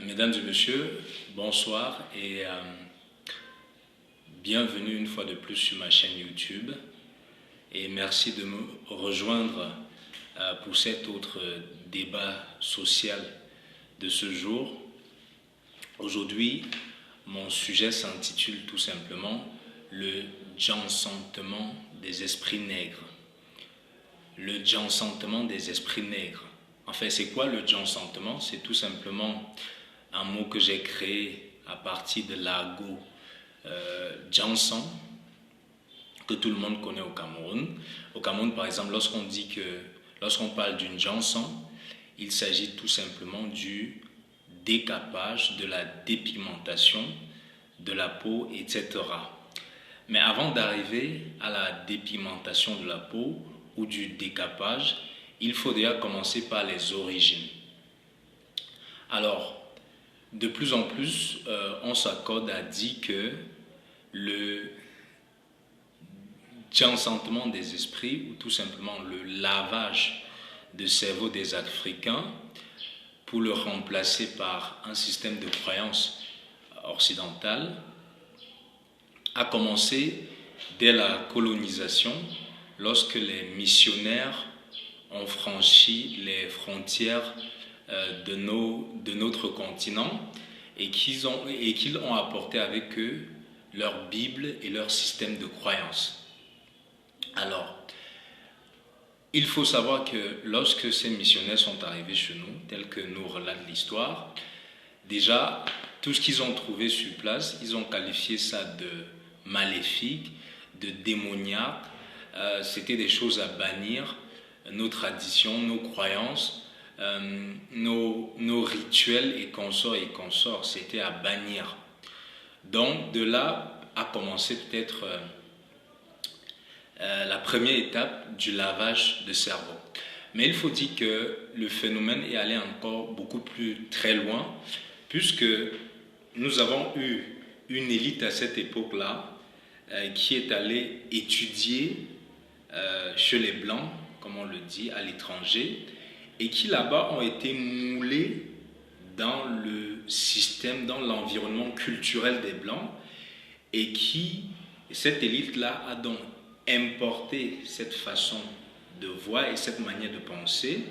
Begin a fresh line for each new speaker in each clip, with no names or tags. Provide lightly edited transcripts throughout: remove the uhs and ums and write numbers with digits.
Mesdames et messieurs, bonsoir et bienvenue une fois de plus sur ma chaîne YouTube et merci de me rejoindre pour cet autre débat social de ce jour. Aujourd'hui, mon sujet s'intitule tout simplement le djansantement des esprits nègres. Le djansantement des esprits nègres. En fait, c'est quoi le djansantement? C'est tout simplement un mot que j'ai créé à partir de l'argot djansan, que tout le monde connaît au Cameroun. Au Cameroun, par exemple, lorsqu'on parle d'une djansan, il s'agit tout simplement du décapage, de la dépigmentation de la peau, etc. Mais avant d'arriver à la dépigmentation de la peau ou du décapage, il faut déjà commencer par les origines. Alors, de plus en plus, on s'accorde à dire que le djansantement des esprits, ou tout simplement le lavage de cerveau des Africains, pour le remplacer par un système de croyance occidentale, a commencé dès la colonisation, lorsque les missionnaires ont franchi les frontières de notre continent et qu'ils ont apporté avec eux leur Bible et leur système de croyance. Alors, il faut savoir que lorsque ces missionnaires sont arrivés chez nous, tel que nous relate l'histoire, déjà, tout ce qu'ils ont trouvé sur place, ils ont qualifié ça de maléfique, de démoniaque. C'était des choses à bannir, nos traditions, nos croyances, nos rituels et consorts, c'était à bannir. Donc de là a commencé peut-être la première étape du lavage de cerveau. Mais il faut dire que le phénomène est allé encore beaucoup plus très loin, puisque nous avons eu une élite à cette époque-là qui est allée étudier chez les Blancs, comme on le dit, à l'étranger, et qui là-bas ont été moulés dans le système, dans l'environnement culturel des Blancs, et cette élite-là a donc importé cette façon de voir et cette manière de penser,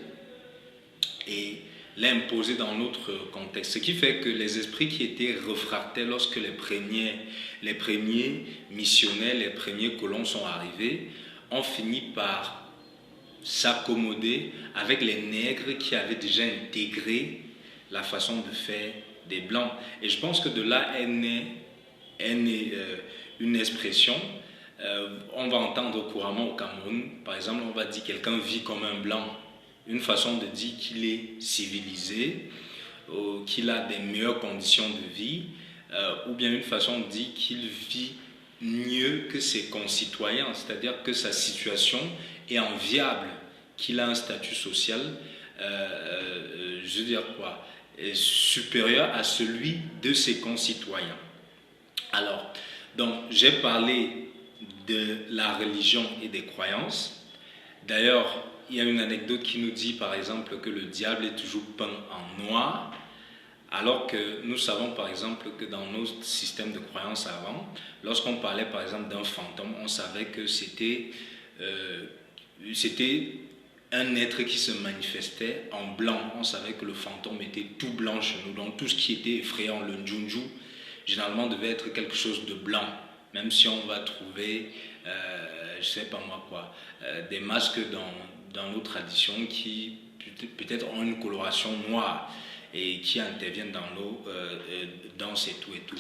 et l'a imposé dans notre contexte. Ce qui fait que les esprits qui étaient réfractaires lorsque les premiers missionnaires, les premiers colons sont arrivés, ont fini par s'accommoder avec les nègres qui avaient déjà intégré la façon de faire des blancs. Et je pense que de là est née une expression. On va entendre couramment au Cameroun, par exemple, on va dire quelqu'un vit comme un blanc. Une façon de dire qu'il est civilisé, qu'il a des meilleures conditions de vie, ou bien une façon de dire qu'il vit mieux que ses concitoyens, c'est-à-dire que sa situation est enviable, qu'il a un statut social, je veux dire quoi, est supérieur à celui de ses concitoyens. Alors, donc, j'ai parlé de la religion et des croyances. D'ailleurs, il y a une anecdote qui nous dit, par exemple, que le diable est toujours peint en noir, alors que nous savons, par exemple, que dans nos systèmes de croyances avant, lorsqu'on parlait, par exemple, d'un fantôme, on savait que c'était un être qui se manifestait en blanc. On savait que le fantôme était tout blanc chez nous. Donc, tout ce qui était effrayant, le njunju, généralement devait être quelque chose de blanc. Même si on va trouver, je ne sais pas moi quoi, des masques dans nos traditions qui peut-être ont une coloration noire et qui interviennent dans nos danses et tout et tout.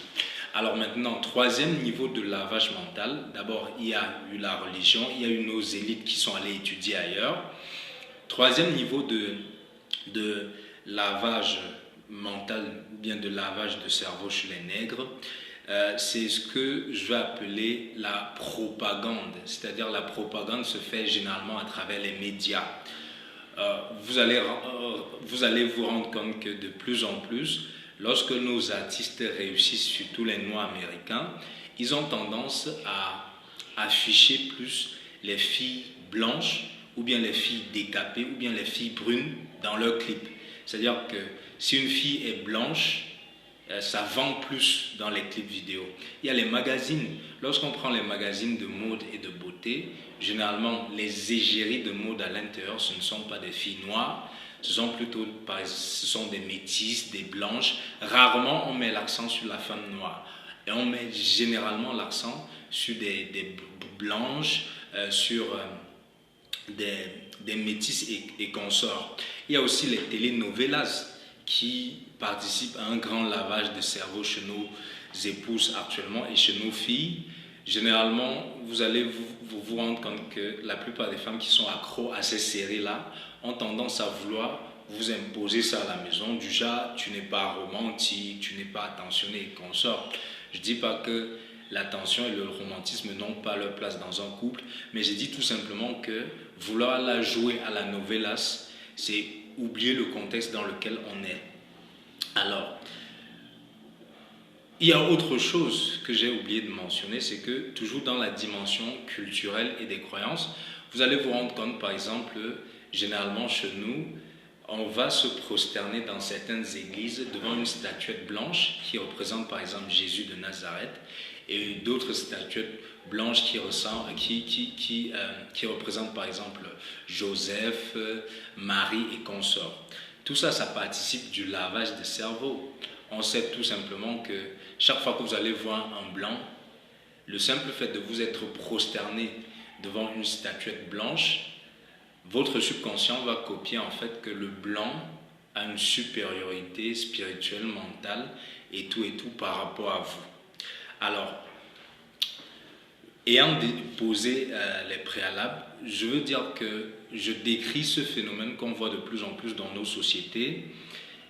Alors maintenant, troisième niveau de lavage mental. D'abord, il y a eu la religion, il y a eu nos élites qui sont allées étudier ailleurs. Troisième niveau de lavage mental, bien de lavage de cerveau chez les nègres, c'est ce que je vais appeler la propagande. C'est-à-dire la propagande se fait généralement à travers les médias. Vous allez vous rendre compte que de plus en plus, lorsque nos artistes réussissent, surtout les Noirs américains, ils ont tendance à afficher plus les filles blanches ou bien les filles décapées ou bien les filles brunes dans leurs clips. C'est-à-dire que si une fille est blanche, ça vend plus dans les clips vidéo. Il y a les magazines. Lorsqu'on prend les magazines de mode et de beauté, généralement, les égéries de mode à l'intérieur, ce ne sont pas des filles noires, ce sont des métisses, des blanches. Rarement, on met l'accent sur la femme noire. Et on met généralement l'accent sur des blanches, sur des métisses et consorts. Il y a aussi les telenovelas qui participent à un grand lavage de cerveau chez nos épouses actuellement et chez nos filles. Généralement, vous allez vous rendre compte que la plupart des femmes qui sont accros à ces séries-là ont tendance à vouloir vous imposer ça à la maison, du genre tu n'es pas romantique, tu n'es pas attentionné et consort. Je ne dis pas que l'attention et le romantisme n'ont pas leur place dans un couple, mais je dis tout simplement que vouloir la jouer à la novelas, c'est oublier le contexte dans lequel on est. Alors, il y a autre chose que j'ai oublié de mentionner, c'est que toujours dans la dimension culturelle et des croyances, vous allez vous rendre compte, par exemple, généralement chez nous, on va se prosterner dans certaines églises devant une statuette blanche qui représente par exemple Jésus de Nazareth et d'autres statuettes blanches qui représentent par exemple Joseph, Marie et consorts. Tout ça, ça participe du lavage de cerveau. On sait tout simplement que chaque fois que vous allez voir un blanc, le simple fait de vous être prosterné devant une statuette blanche, votre subconscient va copier en fait que le blanc a une supériorité spirituelle, mentale et tout par rapport à vous. Alors, ayant posé les préalables, je veux dire que je décris ce phénomène qu'on voit de plus en plus dans nos sociétés,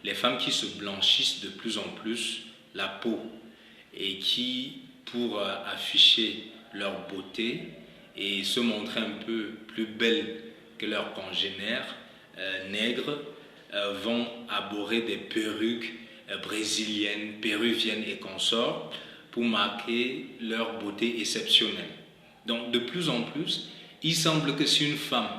les femmes qui se blanchissent de plus en plus la peau et qui, pour afficher leur beauté et se montrer un peu plus belles que leurs congénères nègres, vont arborer des perruques brésiliennes, péruviennes et consorts pour marquer leur beauté exceptionnelle. Donc de plus en plus, il semble que si une femme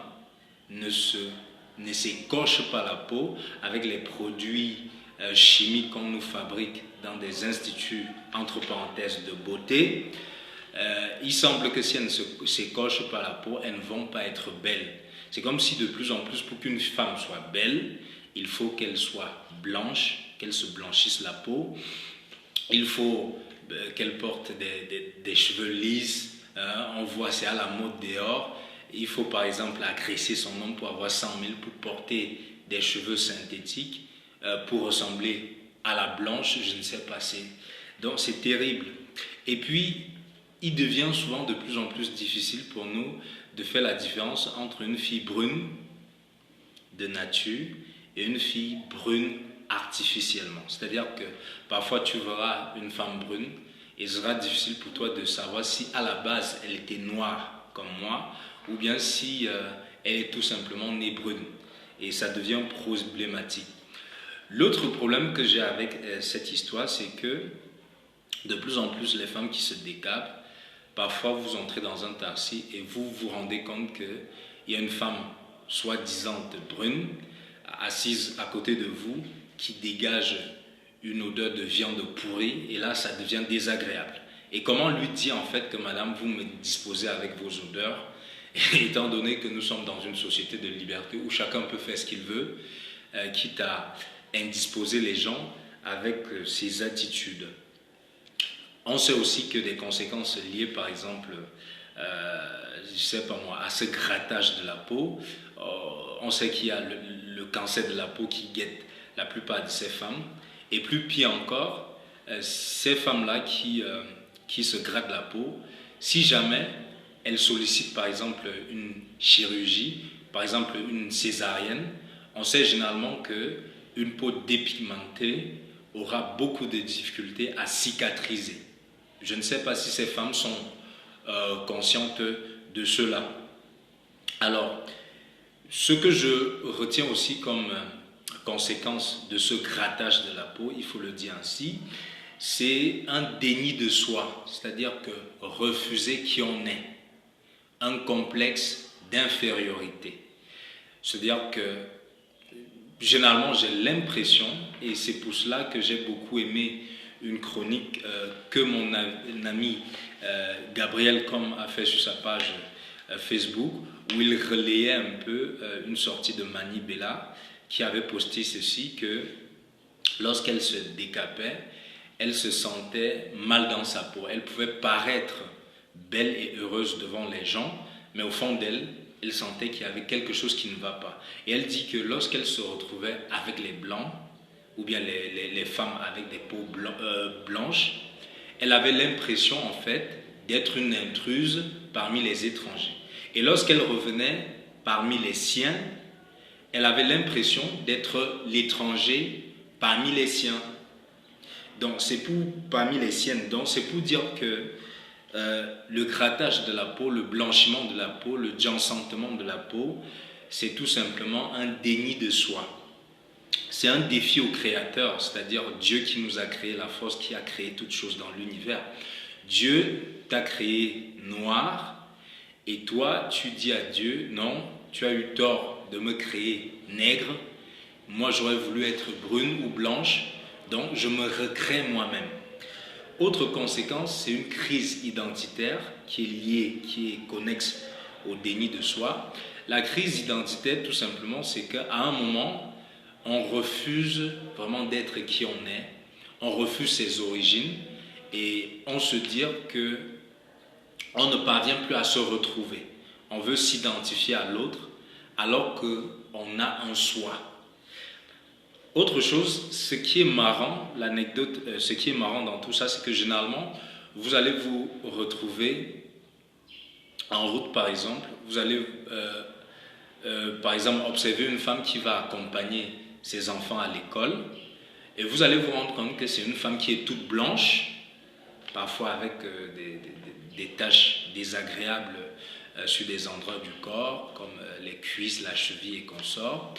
ne s'écorche pas la peau avec les produits chimiques qu'on nous fabrique dans des instituts, entre parenthèses, de beauté, il semble que si elles ne s'écorchent pas la peau, elles ne vont pas être belles. C'est comme si de plus en plus, pour qu'une femme soit belle, il faut qu'elle soit blanche, qu'elle se blanchisse la peau. Il faut qu'elle porte des cheveux lisses. On voit, c'est à la mode dehors. Il faut par exemple agresser son homme pour avoir 100 000, pour porter des cheveux synthétiques, pour ressembler à la blanche, je ne sais pas. Donc c'est terrible. Et puis, il devient souvent de plus en plus difficile pour nous de faire la différence entre une fille brune de nature et une fille brune artificiellement. C'est-à-dire que parfois tu verras une femme brune et il sera difficile pour toi de savoir si à la base elle était noire comme moi ou bien si elle est tout simplement née brune. Et ça devient problématique. L'autre problème que j'ai avec cette histoire, c'est que de plus en plus les femmes qui se décapent, parfois, vous entrez dans un taxi et vous vous rendez compte qu'il y a une femme soi-disant brune assise à côté de vous qui dégage une odeur de viande pourrie et là, ça devient désagréable. Et comment lui dire en fait que madame, vous me disposez avec vos odeurs, étant donné que nous sommes dans une société de liberté où chacun peut faire ce qu'il veut, quitte à indisposer les gens avec ses attitudes. On sait aussi que des conséquences liées, par exemple, je ne sais pas moi, à ce grattage de la peau, on sait qu'il y a le cancer de la peau qui guette la plupart de ces femmes. Et plus pire encore, ces femmes-là qui se grattent la peau, si jamais elles sollicitent par exemple une chirurgie, par exemple une césarienne, on sait généralement qu'une peau dépigmentée aura beaucoup de difficultés à cicatriser. Je ne sais pas si ces femmes sont conscientes de cela. Alors, ce que je retiens aussi comme conséquence de ce grattage de la peau, il faut le dire ainsi, c'est un déni de soi, c'est-à-dire que refuser qui on est, un complexe d'infériorité. C'est-à-dire que généralement, j'ai l'impression, et c'est pour cela que j'ai beaucoup aimé une chronique que mon ami Gabriel Com a fait sur sa page Facebook, où il relayait un peu une sortie de Mani Bella qui avait posté ceci, que lorsqu'elle se décapait, elle se sentait mal dans sa peau. Elle pouvait paraître belle et heureuse devant les gens, mais au fond d'elle, elle sentait qu'il y avait quelque chose qui ne va pas. Et elle dit que lorsqu'elle se retrouvait avec les blancs, ou bien les femmes avec des peaux blanches, elle avait l'impression en fait d'être une intruse parmi les étrangers. Et lorsqu'elle revenait parmi les siens, elle avait l'impression d'être l'étranger parmi les siens. Donc c'est pour parmi les siennes. Donc c'est pour dire que le grattage de la peau, le blanchiment de la peau, le désencentement de la peau, c'est tout simplement un déni de soi. C'est un défi au Créateur, c'est-à-dire Dieu qui nous a créé, la force qui a créé toutes choses dans l'univers. Dieu t'a créé noir et toi tu dis à Dieu, non, tu as eu tort de me créer nègre, moi j'aurais voulu être brune ou blanche, donc je me recrée moi-même. Autre conséquence, c'est une crise identitaire qui est liée, qui est connexe au déni de soi. La crise identitaire, tout simplement, c'est qu'à un moment, on refuse vraiment d'être qui on est, on refuse ses origines et on se dit que on ne parvient plus à se retrouver. On veut s'identifier à l'autre alors qu'on a un soi. Autre chose, ce qui est marrant, l'anecdote, ce qui est marrant dans tout ça, c'est que généralement, vous allez vous retrouver en route par exemple, vous allez par exemple observer une femme qui va accompagner ses enfants à l'école et vous allez vous rendre compte que c'est une femme qui est toute blanche, parfois avec des taches désagréables sur des endroits du corps, comme les cuisses, la cheville et consorts.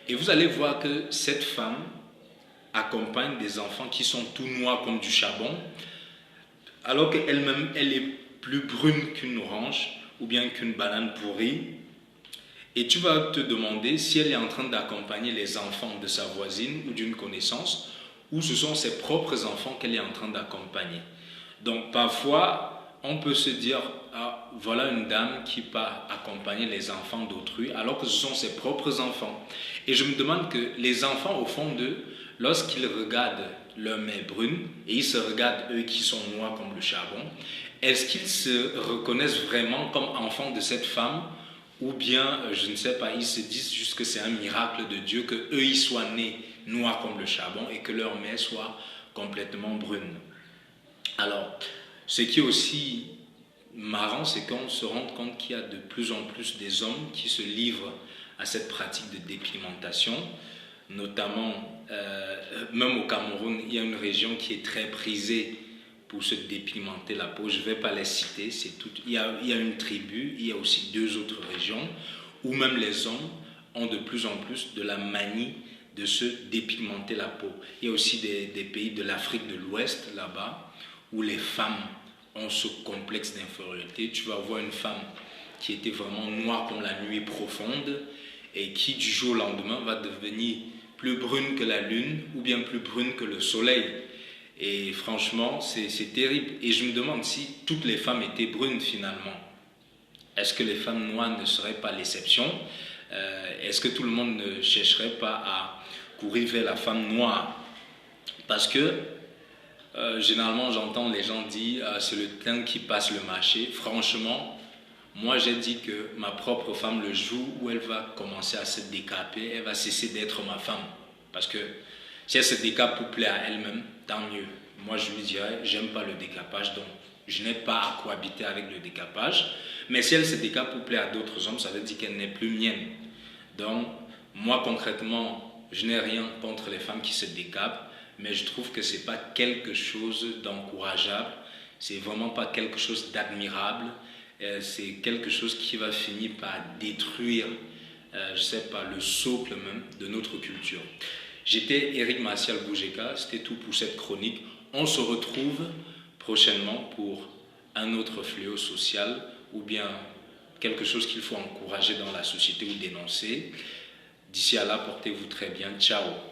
Et vous allez voir que cette femme accompagne des enfants qui sont tout noirs comme du charbon, alors qu'elle-même, elle est plus brune qu'une orange ou bien qu'une banane pourrie. Et tu vas te demander si elle est en train d'accompagner les enfants de sa voisine ou d'une connaissance, ou ce sont ses propres enfants qu'elle est en train d'accompagner. Donc parfois, on peut se dire, ah, voilà une dame qui part accompagner les enfants d'autrui, alors que ce sont ses propres enfants. Et je me demande que les enfants, au fond d'eux, lorsqu'ils regardent leur mère brune, et ils se regardent eux qui sont noirs comme le charbon, est-ce qu'ils se reconnaissent vraiment comme enfants de cette femme, ou bien, je ne sais pas, ils se disent juste que c'est un miracle de Dieu, qu'eux, ils soient nés noirs comme le charbon, et que leur mère soit complètement brune. Alors, ce qui est aussi marrant, c'est qu'on se rend compte qu'il y a de plus en plus des hommes qui se livrent à cette pratique de dépigmentation, notamment, même au Cameroun, il y a une région qui est très prisée pour se dépigmenter la peau. Je ne vais pas les citer, il y a une tribu, il y a aussi 2 autres régions où même les hommes ont de plus en plus de la manie de se dépigmenter la peau. Il y a aussi des pays de l'Afrique de l'Ouest, là-bas, où les femmes ont ce complexe d'infériorité. Tu vas voir une femme qui était vraiment noire comme la nuit profonde et qui du jour au lendemain va devenir plus brune que la lune ou bien plus brune que le soleil. Et franchement, c'est terrible. Et je me demande si toutes les femmes étaient brunes finalement. Est-ce que les femmes noires ne seraient pas l'exception? Est-ce que tout le monde ne chercherait pas à courir vers la femme noire? Parce que généralement, j'entends les gens dire c'est le temps qui passe le marché. Franchement, moi j'ai dit que ma propre femme, le jour où elle va commencer à se décaper, elle va cesser d'être ma femme. Parce que si elle se décape pour plaire à elle-même, tant mieux. Moi je lui dirais, j'aime pas le décapage, donc je n'ai pas à cohabiter avec le décapage. Mais si elle se décape pour plaire à d'autres hommes, ça veut dire qu'elle n'est plus mienne. Donc, moi concrètement, je n'ai rien contre les femmes qui se décapent, mais je trouve que ce n'est pas quelque chose d'encourageable, c'est vraiment pas quelque chose d'admirable, c'est quelque chose qui va finir par détruire, je sais pas, le socle même de notre culture. J'étais Eric Martial Boujeka, c'était tout pour cette chronique. On se retrouve prochainement pour un autre fléau social ou bien quelque chose qu'il faut encourager dans la société ou dénoncer. D'ici à là, portez-vous très bien. Ciao.